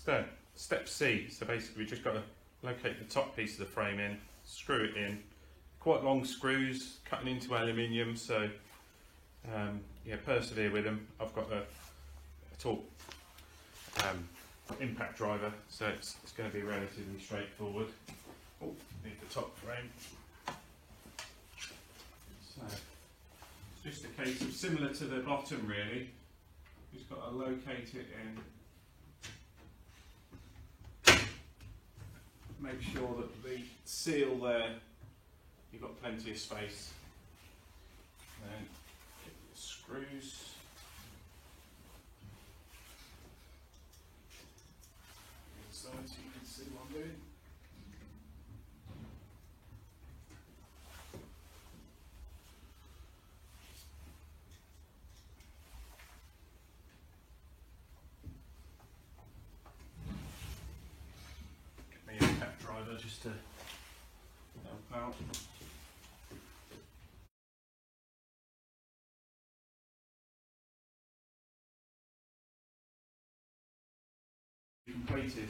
done. Step C, so basically we've just got to locate the top piece of the frame in, screw it in. Quite long screws, cutting into aluminium, so yeah, persevere with them. I've got a torque impact driver, so it's going to be relatively straightforward. Oh, need the top frame. So it's just a case of similar to the bottom really. Just got to locate it in. Make sure that the seal there, you've got plenty of space. Then get your screws. Inside so you can see what I'm doing. Get my impact driver just to help out. Completed.